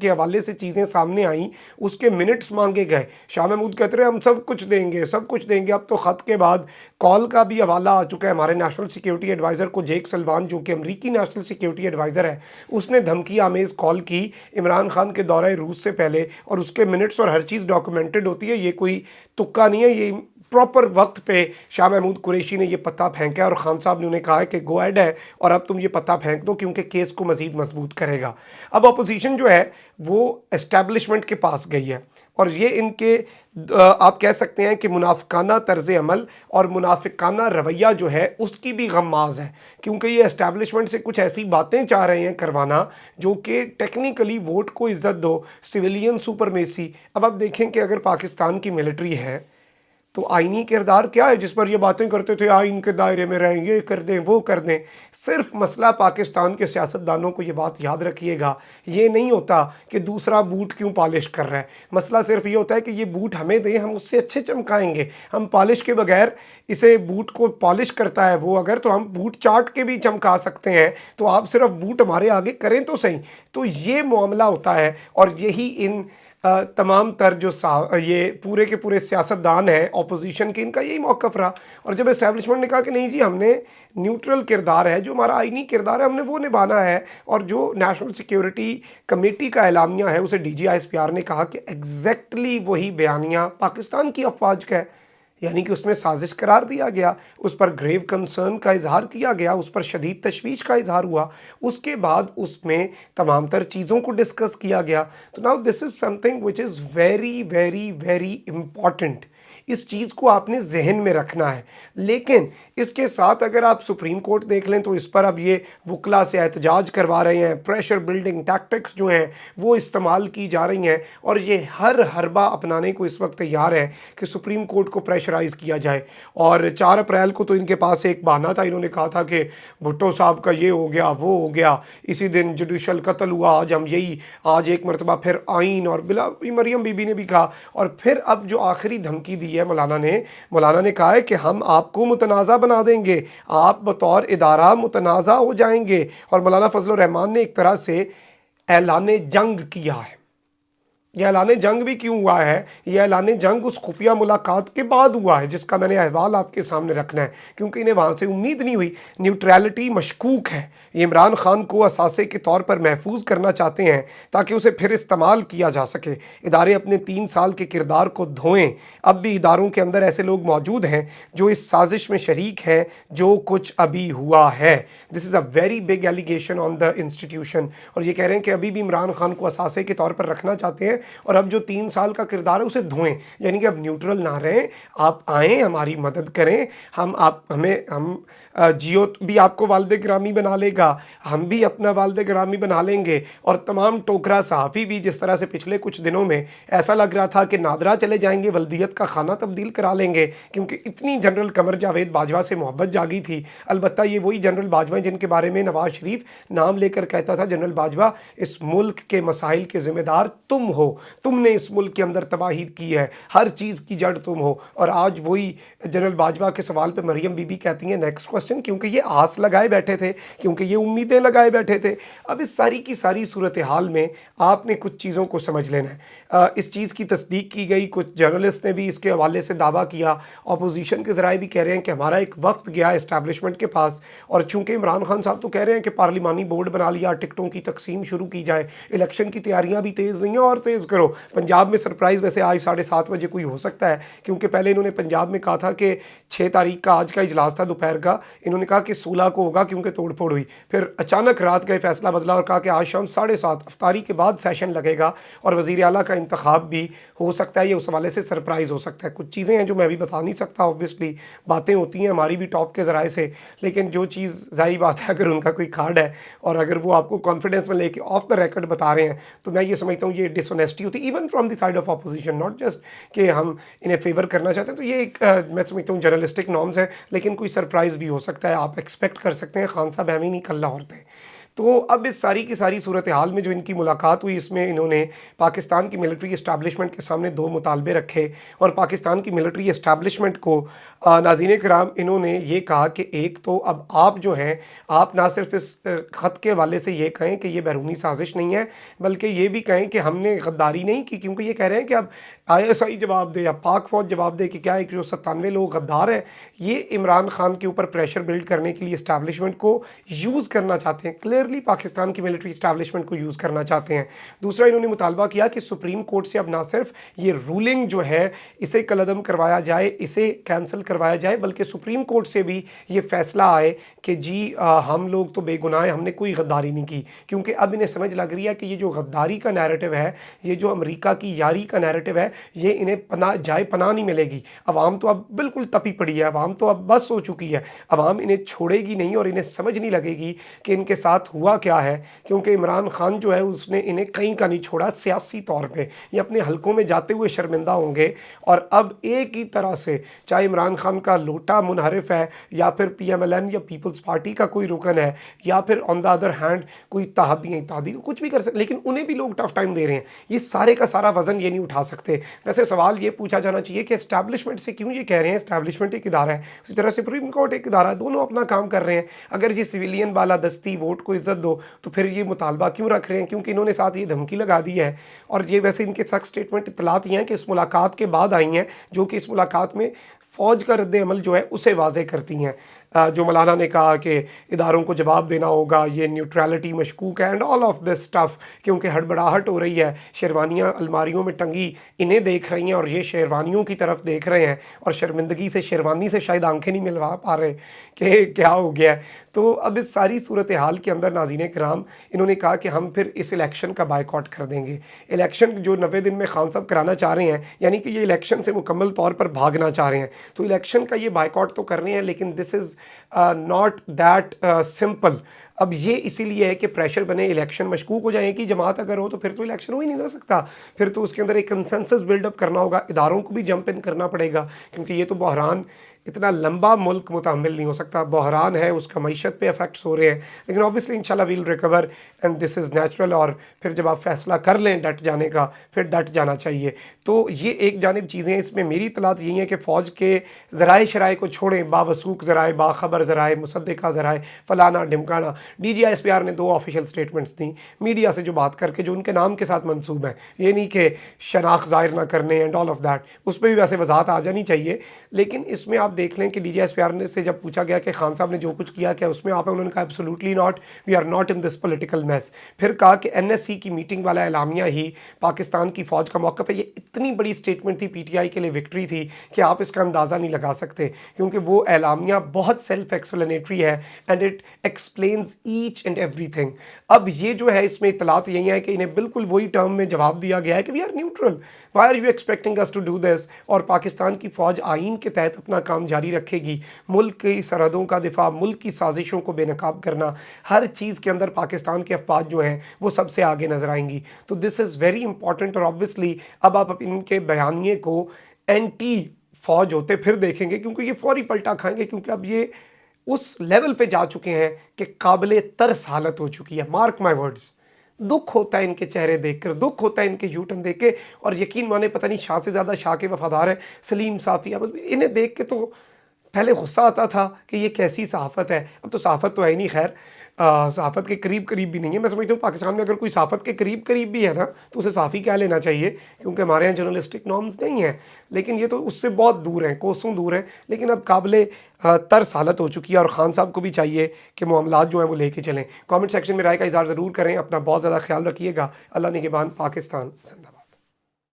کے حوالے سے چیزیں سامنے آئیں اس کے منٹس مانگے گئے. شاہ محمود کہتے رہے ہم سب کچھ دیں گے سب کچھ دیں گے. اب تو خط کے بعد کال کا بھی حوالہ آ چکا ہے. ہمارے نیشنل سیکیورٹی ایڈوائزر کو جیک سلوان جو کہ امریکی نیشنل سیکیورٹی ایڈوائزر ہے اس نے دھمکی آمیز کال کی عمران خان کے دورہ روس سے پہلے, اور اس کے منٹس اور ہر چیز ڈاکومنٹڈ ہوتی ہے. یہ کوئی تکا نہیں ہے, یہ پراپر وقت پہ شاہ محمود قریشی نے یہ پتہ پھینکا اور خان صاحب نے انہیں کہا کہ گو ایڈ ہے اور اب تم یہ پتہ پھینک دو کیونکہ کیس کو مزید مضبوط کرے گا. اب اپوزیشن جو ہے وہ اسٹیبلشمنٹ کے پاس گئی ہے اور یہ ان کے آپ کہہ سکتے ہیں کہ منافقانہ طرز عمل اور منافقانہ رویہ جو ہے اس کی بھی غماز ہے, کیونکہ یہ اسٹیبلشمنٹ سے کچھ ایسی باتیں چاہ رہے ہیں کروانا جو کہ ٹیکنیکلی ووٹ کو عزت دو, سویلین سپرمیسی. اب آپ دیکھیں کہ اگر پاکستان کی ملٹری ہے تو آئینی کردار کیا ہے جس پر یہ باتیں کرتے تھے آئین کے دائرے میں رہیں, یہ کر دیں وہ کر دیں. صرف مسئلہ پاکستان کے سیاستدانوں کو یہ بات یاد رکھیے گا, یہ نہیں ہوتا کہ دوسرا بوٹ کیوں پالش کر رہا ہے. مسئلہ صرف یہ ہوتا ہے کہ یہ بوٹ ہمیں دیں, ہم اس سے اچھے چمکائیں گے. ہم پالش کے بغیر اسے بوٹ کو پالش کرتا ہے وہ اگر, تو ہم بوٹ چاٹ کے بھی چمکا سکتے ہیں, تو آپ صرف بوٹ ہمارے آگے کریں تو صحیح. تو یہ معاملہ ہوتا ہے اور یہی ان تمام تر جو یہ پورے کے پورے سیاستدان ہیں اپوزیشن کے, ان کا یہی موقف رہا. اور جب اسٹیبلشمنٹ نے کہا کہ نہیں جی ہم نے نیوٹرل کردار ہے, جو ہمارا آئینی کردار ہے ہم نے وہ نبھانا ہے, اور جو نیشنل سیکیورٹی کمیٹی کا اعلامیہ ہے اسے D G I S P R نے کہا کہ ایگزیکٹلی وہی بیانیہ پاکستان کی افواج کا ہے, یعنی کہ اس میں سازش قرار دیا گیا, اس پر گریو کنسرن کا اظہار کیا گیا, اس پر شدید تشویش کا اظہار ہوا, اس کے بعد اس میں تمام تر چیزوں کو ڈسکس کیا گیا. تو now this is something which is very very very important. اس چیز کو آپ نے ذہن میں رکھنا ہے. لیکن اس کے ساتھ اگر آپ سپریم کورٹ دیکھ لیں تو اس پر اب یہ وکلا سے احتجاج کروا رہے ہیں, پریشر بلڈنگ ٹیکٹکس جو ہیں وہ استعمال کی جا رہی ہیں, اور یہ ہر حربہ اپنانے کو اس وقت تیار ہیں کہ سپریم کورٹ کو پریشرائز کیا جائے. اور 4 اپریل کو تو ان کے پاس ایک بہانہ تھا, انہوں نے کہا تھا کہ بھٹو صاحب کا یہ ہو گیا وہ ہو گیا, اسی دن جوڈیشل قتل ہوا, آج ایک مرتبہ پھر آئین, اور بلا مریم بی بی نے بھی کہا. اور پھر اب جو آخری دھمکی دی ہے مولانا نے کہا ہے کہ ہم آپ کو متنازع بنا دیں گے, آپ بطور ادارہ متنازع ہو جائیں گے. اور مولانا فضل الرحمان نے ایک طرح سے اعلان جنگ کیا ہے. یہ اعلان جنگ بھی کیوں ہوا ہے؟ یہ اعلان جنگ اس خفیہ ملاقات کے بعد ہوا ہے جس کا میں نے احوال آپ کے سامنے رکھنا ہے, کیونکہ انہیں وہاں سے امید نہیں ہوئی. نیوٹریلٹی مشکوک ہے. یہ عمران خان کو اثاثے کے طور پر محفوظ کرنا چاہتے ہیں تاکہ اسے پھر استعمال کیا جا سکے. ادارے اپنے 3 سال کے کردار کو دھوئیں. اب بھی اداروں کے اندر ایسے لوگ موجود ہیں جو اس سازش میں شریک ہیں جو کچھ ابھی ہوا ہے. This is a very big allegation on the institution. اور یہ کہہ رہے ہیں کہ ابھی بھی عمران خان کو اثاثے کے طور پر رکھنا چاہتے ہیں, اور اب جو 3 سال کا کردار ہے اسے دھوئیں, یعنی کہ اب نیوٹرل نہ رہیں, آپ آئیں ہماری مدد کریں. ہم جیو بھی آپ کو والد گرامی بنا لے گا, ہم بھی اپنا والد گرامی بنا لیں گے. اور تمام ٹوکرا صحافی بھی, جس طرح سے پچھلے کچھ دنوں میں ایسا لگ رہا تھا کہ نادرا چلے جائیں گے, ولدیت کا خانہ تبدیل کرا لیں گے, کیونکہ اتنی جنرل قمر جاوید باجوہ سے محبت جاگی تھی. البتہ یہ وہی جنرل باجوہ ہیں جن کے بارے میں نواز شریف نام لے کر کہتا تھا جنرل باجوہ اس ملک کے مسائل کے ذمہ دار تم ہو, تم نے اس ملک کے اندر تباہی کی ہے, ہر چیز کی جڑ تم ہو. اور آج وہی جنرل باجوہ کے سوال پہ مریم بی بی کہتی ہیں نیکسٹ کوسچن, کیونکہ یہ آس لگائے بیٹھے تھے, کیونکہ یہ امیدیں لگائے بیٹھے تھے. اب اس ساری کی ساری صورتحال میں آپ نے کچھ چیزوں کو سمجھ لینا ہے. اس چیز کی تصدیق کی گئی, کچھ جرنلسٹ نے بھی اس کے حوالے سے دعویٰ کیا, اپوزیشن کے ذرائع بھی کہہ رہے ہیں کہ ہمارا ایک وفد گیا اسٹیبلشمنٹ کے پاس, اور چونکہ عمران خان صاحب تو کہہ رہے ہیں کہ پارلیمانی بورڈ بنا لیا, ٹکٹوں کی تقسیم شروع کی جائے, الیکشن کی تیاریاں بھی تیز نہیں ہیں اور تیز کرو. پنجاب میں سرپرائز ویسے آج 7:30 بجے کوئی ہو سکتا ہے, کیونکہ پہلے انہوں نے پنجاب میں کہا تھا کہ 6 تاریخ کا آج کا اجلاس تھا دوپہر کا, انہوں نے کہا کہ 16 کو ہوگا کیونکہ توڑ پھوڑ ہوئی. پھر اچانک رات کا یہ فیصلہ بدلا اور کہا کہ آج شام 7:30 افطاری کے بعد سیشن لگے گا, اور وزیر اعلیٰ کا انتخاب بھی ہو سکتا ہے. یہ اس حوالے سے سرپرائز ہو سکتا ہے. کچھ چیزیں ہیں جو میں بھی بتا نہیں سکتا, اوبویسلی باتیں ہوتی ہیں ہماری بھی ٹاپ کے ذرائع سے, لیکن جو چیز ظاہری بات ہے اگر ان کا کوئی کارڈ ہے اور اگر وہ آپ کو کانفیڈنس میں لے کے آف دا ریکارڈ بتا رہے ہیں تو میں یہ سمجھتا ہوں یہ ڈس آنیسٹی ہوتی ہے, even from the side of opposition, not just کہ ہم انہیں فیور کرنا چاہتے ہیں. تو یہ ایک میں سمجھتا ہوں جرنلسٹک نارمز ہیں, لیکن کوئی سرپرائز بھی ہو سکتا ہے, آپ ایکسپیکٹ کر سکتے ہیں. خان صاحب ایویں نہیں کل لاہور تھے. تو اب اس ساری کی ساری صورتحال میں جو ان کی ملاقات ہوئی، اس میں انہوں نے پاکستان کی ملٹری اسٹیبلشمنٹ کے سامنے دو مطالبے رکھے، اور پاکستان کی ملٹری اسٹیبلشمنٹ کو ناظرین کرام انہوں نے یہ کہا کہ ایک تو اب آپ جو ہیں، آپ نہ صرف اس خط کے حوالے سے یہ کہیں کہ یہ بیرونی سازش نہیں ہے، بلکہ یہ بھی کہیں کہ ہم نے غداری نہیں کی، کیونکہ یہ کہہ رہے ہیں کہ اب ISI جواب دے یا پاک فوج جواب دے کہ کیا ایک جو 97 لوگ غدار ہیں یہ عمران خان کے اوپر پریشر بلڈ کرنے کے لیے اسٹیبلشمنٹ کو یوز کرنا چاہتے ہیں، کلیئرلی پاکستان کی ملٹری اسٹیبلشمنٹ کو یوز کرنا چاہتے ہیں۔ دوسرا انہوں نے مطالبہ کیا کہ سپریم کورٹ سے اب نہ صرف یہ رولنگ جو ہے اسے کالعدم کروایا جائے، اسے کینسل کروایا جائے، بلکہ سپریم کورٹ سے بھی یہ فیصلہ آئے کہ جی ہم لوگ تو بے گناہ ہیں، ہم نے کوئی غداری نہیں کی، کیونکہ اب انہیں سمجھ لگ رہی ہے کہ یہ جو غداری کا نیریٹو ہے، یہ جو امریکہ کی یاری کا نیریٹو ہے، یہ انہیں پناہ نہیں ملے گی۔ عوام تو اب بالکل تپی پڑی ہے، عوام تو اب بس ہو چکی ہے، عوام انہیں چھوڑے گی نہیں، اور انہیں سمجھ نہیں لگے گی کہ ان کے ساتھ ہوا کیا ہے، کیونکہ عمران خان جو ہے اس نے انہیں کہیں کا نہیں چھوڑا سیاسی طور پہ، یہ اپنے حلقوں میں جاتے ہوئے شرمندہ ہوں گے، اور اب ایک ہی طرح سے چاہے عمران خان کا لوٹا منحرف ہے، یا پھر PMLN یا پیپلز پارٹی کا کوئی رکن ہے، یا پھر آن دا ادر ہینڈ کوئی اتحادی کچھ بھی کر سکتے، لیکن انہیں بھی لوگ ٹف ٹائم دے رہے ہیں، یہ سارے کا سارا وزن یہ نہیں اٹھا سکتے۔ ویسے سوال یہ پوچھا جانا چاہیے کہ اسٹیبلشمنٹ سے کیوں یہ کہہ رہے ہیں؟ اسٹیبلشمنٹ ایک ادارہ ہے، اسی طرح سپریم کورٹ ایک ادارہ ہے، دونوں اپنا کام کر رہے ہیں۔ اگر یہ سویلین بالادستی ووٹ کو عزت دو تو پھر یہ مطالبہ کیوں رکھ رہے ہیں؟ کیونکہ انہوں نے ساتھ یہ دھمکی لگا دی ہے، اور یہ ویسے ان کے سخت سٹیٹمنٹ اطلاعات یہ ہیں کہ اس ملاقات کے بعد آئی ہیں، جو کہ اس ملاقات میں فوج کا رد عمل جو ہے اسے واضح کرتی ہیں۔ جو مولانا نے کہا کہ اداروں کو جواب دینا ہوگا، یہ نیوٹرالٹی مشکوک ہے، and all of this stuff, کیونکہ ہڑبڑاہٹ ہو رہی ہے، شیروانیاں الماریوں میں ٹنگی انہیں دیکھ رہی ہیں اور یہ شیروانیوں کی طرف دیکھ رہے ہیں، اور شرمندگی سے شیروانی سے شاید آنکھیں نہیں ملوا پا رہے کہ کیا ہو گیا ہے۔ تو اب اس ساری صورتحال کے اندر ناظرین کرام انہوں نے کہا کہ ہم پھر اس الیکشن کا بائیکاٹ کر دیں گے، الیکشن جو 90 دن میں خان صاحب کرانا چاہ رہے ہیں، یعنی کہ یہ الیکشن سے مکمل طور پر بھاگنا چاہ رہے ہیں، تو الیکشن کا یہ بائیکاٹ تو کر رہے ہیں، لیکن دس از ناٹ دیٹ سمپل۔ اب یہ اسی لیے ہے کہ پریشر بنے، الیکشن مشکوک ہو جائے کہ جماعت اگر ہو تو پھر تو الیکشن ہو ہی نہیں رہ سکتا، پھر تو اس کے اندر ایک کنسنسس بلڈ اپ کرنا ہوگا، اداروں کو بھی جمپ ان کرنا پڑے گا، کیونکہ یہ تو بحران اتنا لمبا ملک متحمل نہیں ہو سکتا، بحران ہے، اس کا معیشت پہ افیکٹس ہو رہے ہیں، لیکن اوبیسلی انشاءاللہ will recover and this is natural, اور پھر جب آپ فیصلہ کر لیں ڈٹ جانے کا پھر ڈٹ جانا چاہیے۔ تو یہ ایک جانب چیزیں ہیں، اس میں میری اطلاعات یہی ہیں کہ فوج کے ذرائع شرائع کو چھوڑیں، باوثوق ذرائع، باخبر ذرائع، مصدقہ ذرائع، فلانا ڈھمکانا۔ DGI SPR نے 2 آفیشیل سٹیٹمنٹس دیں میڈیا سے جو بات کر کے جو ان کے نام کے ساتھ منسوب ہیں، یہ نہیں کہ شناخت ظاہر نہ کرنے اینڈ آل آف دیٹ، اس پہ بھی ویسے وضاحت آ جانی چاہیے، لیکن اس میں آپ دیکھ لیں کہ DGI SPR نے سے جب پوچھا گیا کہ خان صاحب نے جو کچھ کیا کیا اس میں آپ، انہوں نے کہا absolutely not, we are not in this political mess. پھر کہا کہ NSC کی میٹنگ والا اعلامیہ ہی پاکستان کی فوج کا موقف ہے، یہ اتنی بڑی سٹیٹمنٹ تھی PTI کے لیے وکٹری تھی کہ آپ اس کا اندازہ نہیں لگا سکتے، کیونکہ وہ اعلامیہ بہت سیلف ایکسپلینیٹری ہے and it explains each and everything. اب یہ جو ہے اس میں اطلاعات یہی ہیں کہ انہیں بالکل وہی ٹرم میں جواب دیا گیا ہے کہ we are neutral, why are you expecting us to do this, اور پاکستان کی فوج آئین کے تحت اپنا کام جاری رکھے گی، ملک کی سرحدوں کا دفاع، ملک کی سازشوں کو بے نقاب کرنا، ہر چیز کے اندر پاکستان کے افواج جو ہیں وہ سب سے آگے نظر آئیں گی۔ تو دس از ویری امپورٹنٹ، اور آبویسلی اب آپ ان کے بیانیے کو اینٹی فوج ہوتے پھر دیکھیں گے، کیونکہ یہ فوری پلٹا کھائیں گے، کیونکہ اب یہ اس لیول پہ جا چکے ہیں کہ قابل ترس حالت ہو چکی ہے۔ مارک مائی ورڈز، دکھ ہوتا ہے ان کے چہرے دیکھ کر، دکھ ہوتا ہے ان کے یوٹن دیکھ کے، اور یقین مانے پتہ نہیں شاہ سے زیادہ شاہ کے وفادار ہیں سلیم صافی احمد، انہیں دیکھ کے تو پہلے غصہ آتا تھا کہ یہ کیسی صحافت ہے، اب تو صحافت تو ہے ہی نہیں، خیر صحافت کے قریب بھی نہیں ہے۔ میں سمجھتا ہوں پاکستان میں اگر کوئی صحافت کے قریب بھی ہے نا تو اسے صحافی کہہ لینا چاہیے، کیونکہ ہمارے یہاں جرنلسٹک نارمز نہیں ہیں، لیکن یہ تو اس سے بہت دور ہیں، کوسوں دور ہیں، لیکن اب قابل ترس حالت ہو چکی ہے، اور خان صاحب کو بھی چاہیے کہ معاملات جو ہیں وہ لے کے چلیں۔ کامنٹ سیکشن میں رائے کا اظہار ضرور کریں، اپنا بہت زیادہ خیال رکھیے گا۔ اللہ نگہبان، پاکستان زندہ باد۔